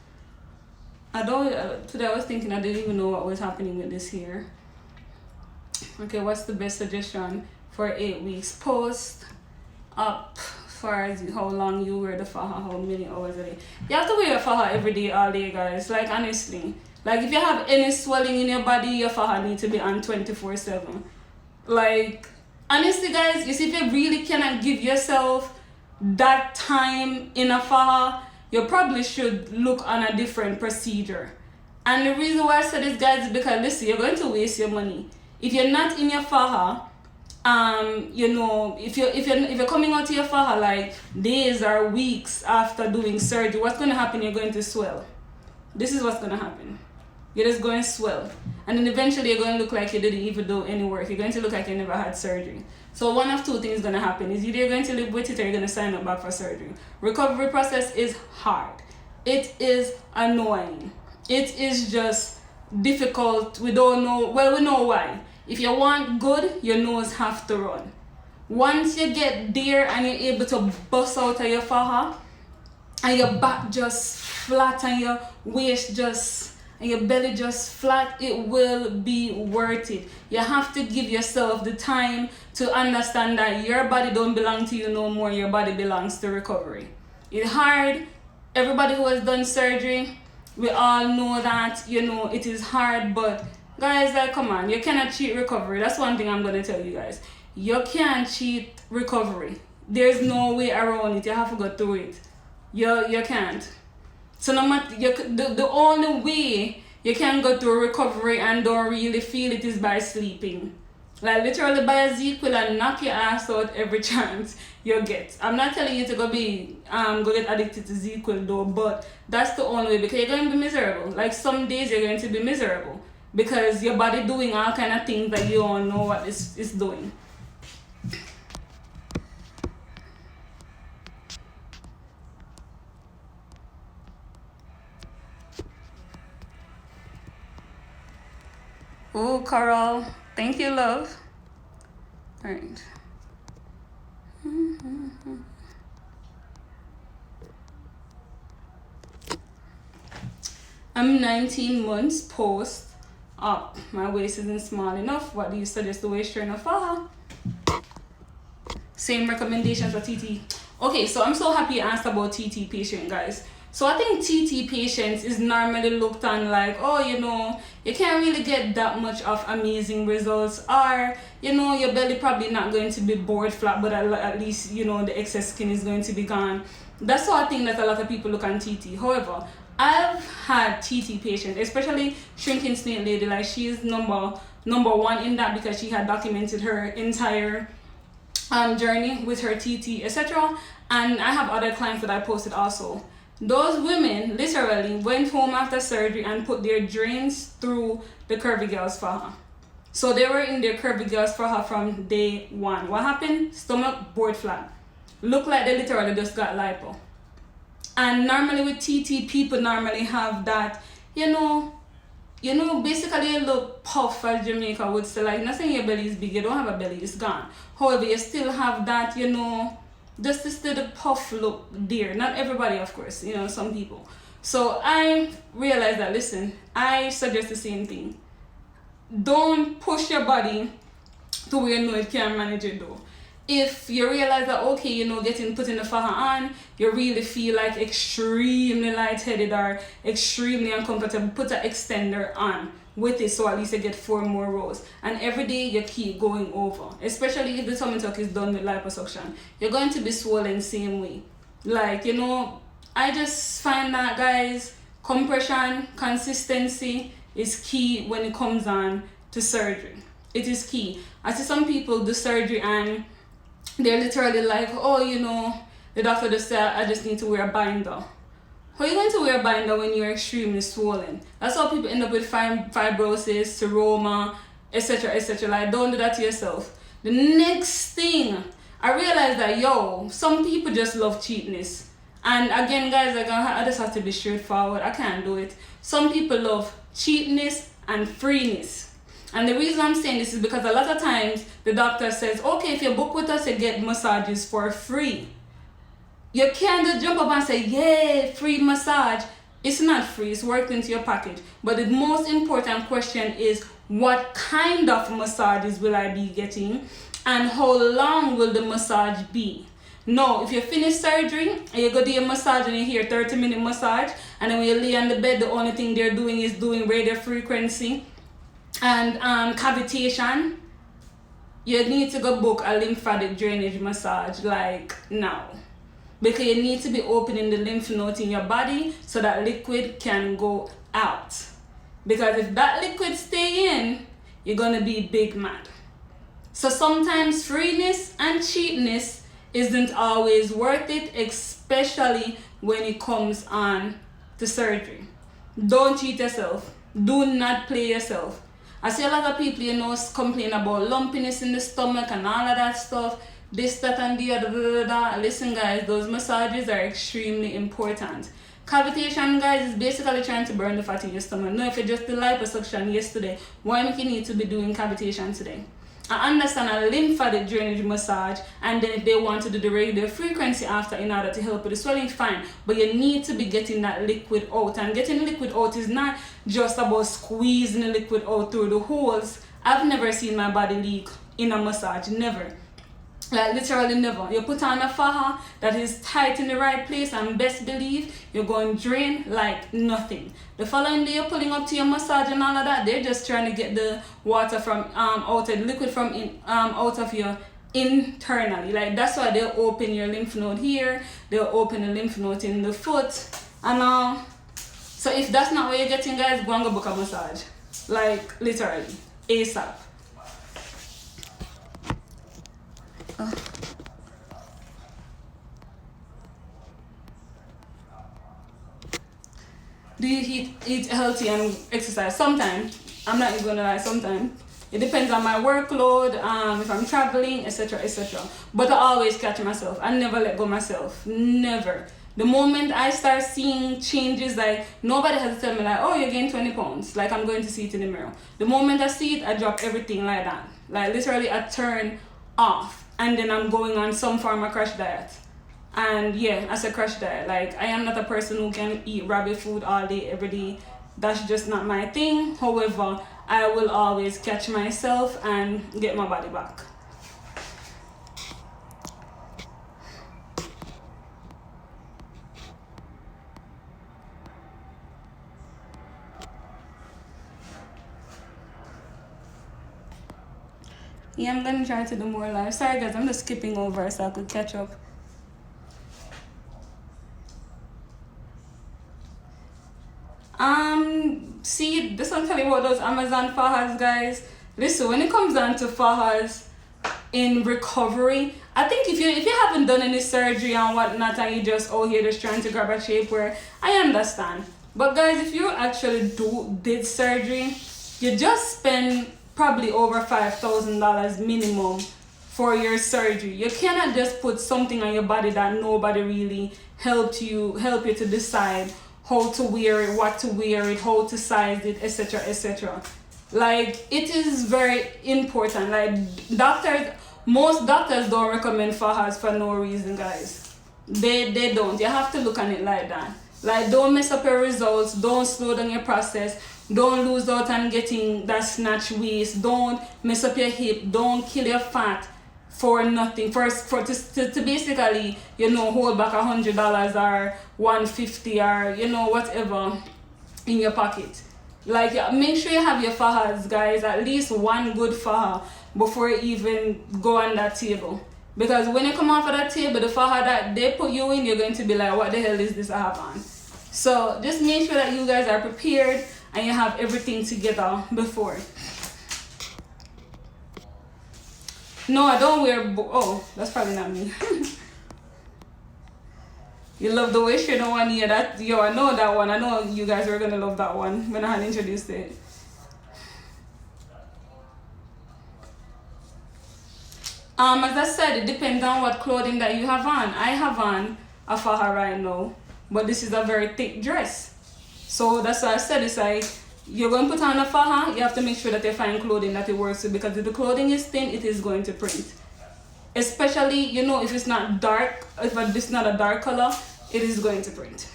Today I was thinking I didn't even know what was happening with this here. Okay, what's the best suggestion for 8 weeks? Post up far as how long you wear the faja, how many hours a day. You have to wear your faja every day, all day, guys. Like, honestly. Like, if you have any swelling in your body, your faja need to be on 24/7. Like, honestly, guys, you see, if you really cannot give yourself that time in a faja, you probably should look on a different procedure. And the reason why I said this, guys, is because, listen, you're going to waste your money. If you're not in your faja, you know, if you're coming out to your faja like days or weeks after doing surgery, what's going to happen? You're going to swell. This is what's going to happen. You're just going to swell, and then eventually you're going to look like you didn't even do any work. You're going to look like you never had surgery. So one of two things is going to happen: is either you're going to live with it or you're going to sign up back for surgery. Recovery process is hard. It is annoying. It is just difficult. We don't know. Well, we know why. If you want good, your nose have to run. Once you get there and you're able to bust out of your faja, and your back just flat and your waist just and your belly just flat, it will be worth it. You have to give yourself the time to understand that your body don't belong to you no more. Your body belongs to recovery. It's hard. Everybody who has done surgery, we all know that, you know, it is hard, but guys, like, come on, you cannot cheat recovery. That's one thing I'm going to tell you guys. You can't cheat recovery. There's no way around it. You have to go through it. You can't. So no matter, the only way you can go through recovery and don't really feel it is by sleeping. Like, literally buy a ZQL and knock your ass out every chance you get. I'm not telling you to go get addicted to ZQL though, but that's the only way, because you're going to be miserable. Like, some days you're going to be miserable because your body doing all kind of things that you don't know what it's doing. Oh, Carol, thank you, love. All right. I'm 19 months post up. My waist isn't small enough. What do you suggest the waist trainer for? Same recommendations for TT. Okay, so I'm so happy you asked about TT patient, guys. So I think TT patients is normally looked on like, oh, you know, you can't really get that much of amazing results, or, you know, your belly probably not going to be bored flat, but at least, you know, the excess skin is going to be gone. That's how I think that a lot of people look on TT. However, I've had TT patients, especially Shrinking Snake Lady, like, she's number one in that, because she had documented her entire journey with her TT, etc. And I have other clients that I posted also. Those women literally went home after surgery and put their drains through the Curvy Gyals faja. So they were in their Curvy Gyals faja from day one. What happened? Stomach board flat. Look like they literally just got lipo. And normally with TT, people normally have that, you know, basically you look puff, as Jamaica would say. Like, not saying your belly is big, you don't have a belly, it's gone. However, you still have that, you know, just this little puff look there. Not everybody, of course, you know, some people. So I realized that, listen, I suggest the same thing. Don't push your body to where you know it can't manage it though. If you realize that, okay, you know, putting the faja on, you really feel like extremely lightheaded or extremely uncomfortable, put an extender on with it, so at least you get 4 more rows. And every day you keep going over, especially if the tummy tuck is done with liposuction. You're going to be swollen same way. Like, you know, I just find that, guys, compression, consistency is key when it comes on to surgery. It is key. I see some people do surgery and they're literally like, oh, you know, the doctor just said I just need to wear a binder. How are you going to wear a binder when you're extremely swollen? That's how people end up with fibrosis, seroma, etc., etc. Like, don't do that to yourself. The next thing, I realized that, yo, some people just love cheapness. And again, guys, like, I just have to be straightforward. I can't do it. Some people love cheapness and freeness. And the reason I'm saying this is because a lot of times the doctor says, okay, if you book with us, you get massages for free. You can't just jump up and say, yay, free massage. It's not free, it's worked into your package. But the most important question is, what kind of massages will I be getting? And how long will the massage be? No, if you finish surgery and you go do your massage and you hear 30-minute massage, and then when you lay on the bed, the only thing they're doing is doing radio frequency and cavitation, you need to go book a lymphatic drainage massage like now. Because you need to be opening the lymph node in your body so that liquid can go out. Because if that liquid stay in, you're gonna be big mad. So sometimes freeness and cheapness isn't always worth it, especially when it comes on to surgery. Don't cheat yourself. Do not play yourself. I see a lot of people, complain about lumpiness in the stomach and all of that stuff. This, that, and the other. Listen, guys, those massages are extremely important. Cavitation, guys, is basically trying to burn the fat in your stomach. No, if you just did liposuction yesterday, why make you need to be doing cavitation today? I understand a lymphatic drainage massage, and then if they want to do the radio frequency after in order to help with the swelling, fine. But you need to be getting that liquid out, and getting liquid out is not just about squeezing the liquid out through the holes. I've never seen my body leak in a massage, never. Like literally never. You put on a faja that is tight in the right place, and best believe you're going to drain like nothing. The following day you're pulling up to your massage and all of that, they're just trying to get the water from out of the liquid from out of your internally. Like that's why they'll open your lymph node here, they'll open the lymph node in the foot and all. So if that's not what you're getting, guys, go and go book a massage. Like literally ASAP. Do you eat healthy and exercise? Sometimes. I'm not even gonna lie, sometimes. It depends on my workload, if I'm traveling, etc, etc. But I always catch myself. I never let go myself. Never. The moment I start seeing changes, like nobody has to tell me like, oh, you gained 20 pounds. Like I'm going to see it in the mirror. The moment I see it, I drop everything like that. Like literally I turn off. And then I'm going on some form of crash diet. And yeah, as a crash diet, like I am not a person who can eat rabbit food all day, every day. That's just not my thing. However, I will always catch myself and get my body back. Yeah, I'm gonna try to do more live. Sorry guys, I'm just skipping over so I could catch up. See, this one telling about those Amazon fajas, guys. Listen, when it comes down to fajas in recovery, I think if you haven't done any surgery and whatnot and you just out here just trying to grab a shape, where I understand. But guys, if you actually did surgery, you just spend probably over $5,000 minimum for your surgery. You cannot just put something on your body that nobody really help you to decide how to wear it, what to wear it, how to size it, etc, etc. Like it is very important. Like most doctors don't recommend fajas for no reason, guys. They don't. You have to look at it like that. Like don't mess up your results, don't slow down your process, don't lose out on getting that snatch waist, don't mess up your hip, don't kill your fat for nothing, to basically, hold back $100 or $150 or, whatever in your pocket. Like, make sure you have your fajas, guys, at least one good faja before you even go on that table. Because when you come off of that table, the faja that they put you in, you're going to be like, what the hell is this I have on? So just make sure that you guys are prepared and you have everything together before. No, I don't wear oh, that's probably not me. You love the way she don't want to hear that. Yo, I know that one. I know you guys are gonna love that one when I had introduced it. As I said, it depends on what clothing that you have on. I have on a faja right now, but this is a very thick dress. So that's why I said it's like, you're going to put on a faja, you have to make sure that you find clothing that it works with, because if the clothing is thin, it is going to print. especially, you know, if it's not dark, if it's not a dark color, it is going to print.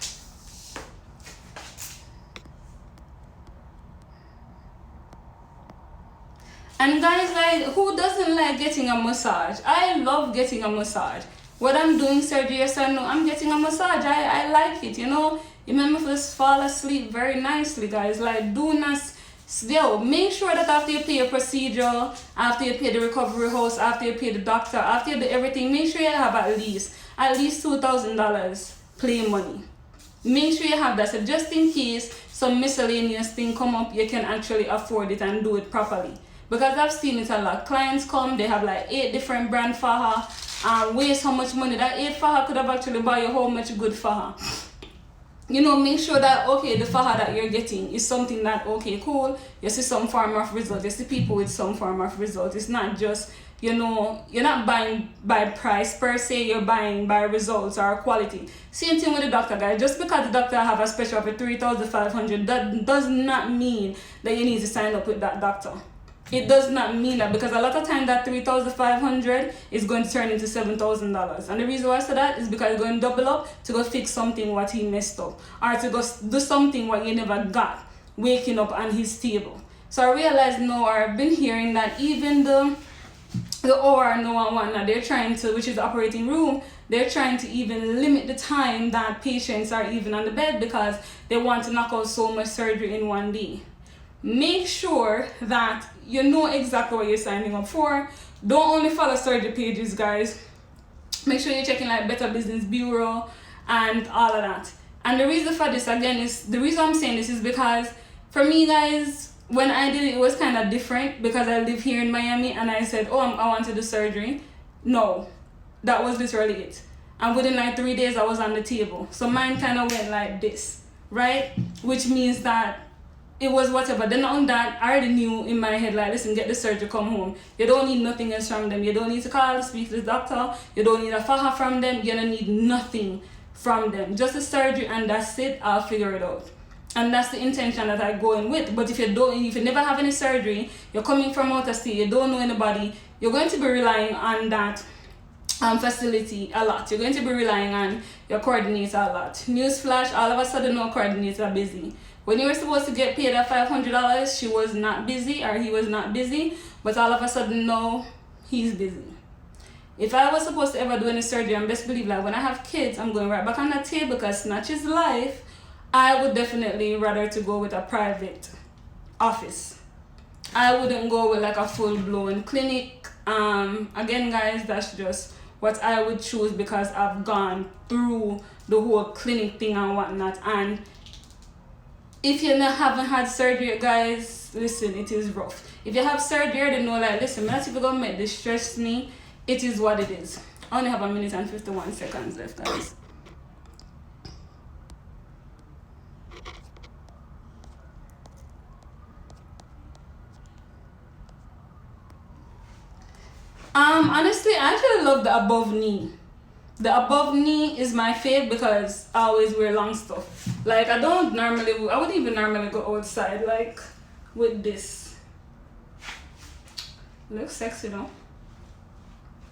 And guys, like, who doesn't like getting a massage? I love getting a massage. When I'm doing surgery, yes or no, I'm getting a massage. I like it, you know. You remember, just fall asleep very nicely, guys. Like, do not, make sure that after you pay your procedure, after you pay the recovery house, after you pay the doctor, after you do everything, make sure you have at least $2,000 play money. Make sure you have that, so just in case some miscellaneous thing come up, you can actually afford it and do it properly. Because I've seen it a lot. Clients come, they have like 8 different brand faja, and waste how much money. That 8 faja could have actually buy you how much good faja. You know, make sure that, okay, the faja that you're getting is something that, okay, cool, you see some form of result, you see people with some form of result. It's not just, you know, you're not buying by price per se, you're buying by results or quality. Same thing with the doctor, guys. Just because the doctor have a special for $3,500, that does not mean that you need to sign up with that doctor. It does not mean that, because a lot of time that $3,500 is going to turn into $7,000. And the reason why I say that is because you're going to double up to go fix something what he messed up, or to go do something what you never got waking up on his table. So I realized now, or I've been hearing that even the OR no one that they're trying to, which is the operating room, they're trying to even limit the time that patients are even on the bed because they want to knock out so much surgery in one day. Make sure that you know exactly what you're signing up for. Don't only follow surgery pages, guys. Make sure you're checking like Better Business Bureau and all of that. And the reason for this, again, is the reason I'm saying this is because for me, guys, when I did it, it was kind of different because I live here in Miami and I said, oh, I want to do surgery. No, that was literally it. And within like 3 days, I was on the table. So mine kind of went like this, right? Which means that it was whatever. Then on that, I already knew in my head, like, listen, get the surgery, come home. You don't need nothing else from them. You don't need to call, speak to the doctor. You don't need a faja from them. You don't need nothing from them. Just the surgery and that's it. I'll figure it out. And that's the intention that I go in with. But if you never have any surgery, you're coming from out of state, you don't know anybody, you're going to be relying on that facility a lot. You're going to be relying on your coordinator a lot. Newsflash, all of a sudden, no coordinator are busy. When you were supposed to get paid that $500, she was not busy, or he was not busy, but all of a sudden, no, he's busy. If I was supposed to ever do any surgery, and best believe, like, when I have kids, I'm going right back on that table because snatch is life. I would definitely rather to go with a private office. I wouldn't go with like a full-blown clinic. Again, guys, that's just what I would choose because I've gone through the whole clinic thing and whatnot. And if you haven't had surgery, guys, listen, it is rough. If you have surgery, then know, like, listen, I'm not even gonna make this stress me. It is what it is. I only have 1 minute and 51 seconds left, guys. Honestly, I actually love the above knee. The above knee is my fave because I always wear long stuff. Like, I wouldn't even normally go outside like with this. Looks sexy though.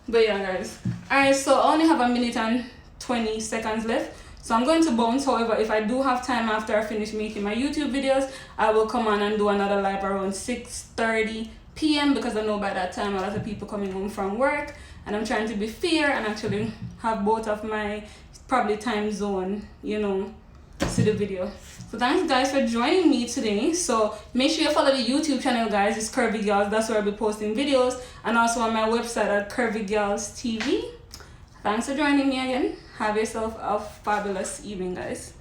But yeah, guys. Alright, so I only have 1 minute and 20 seconds left. So I'm going to bounce. However, if I do have time after I finish making my YouTube videos, I will come on and do another live around 6:30 p.m. because I know by that time a lot of people coming home from work, and I'm trying to be fair and actually have both of my probably time zone, you know, see the video. So thanks, guys, for joining me today. So make sure you follow the YouTube channel, guys. It's Curvy Gyals. That's where I'll be posting videos, and also on my website at Curvy Gyals TV. Thanks for joining me again. Have yourself a fabulous evening, guys.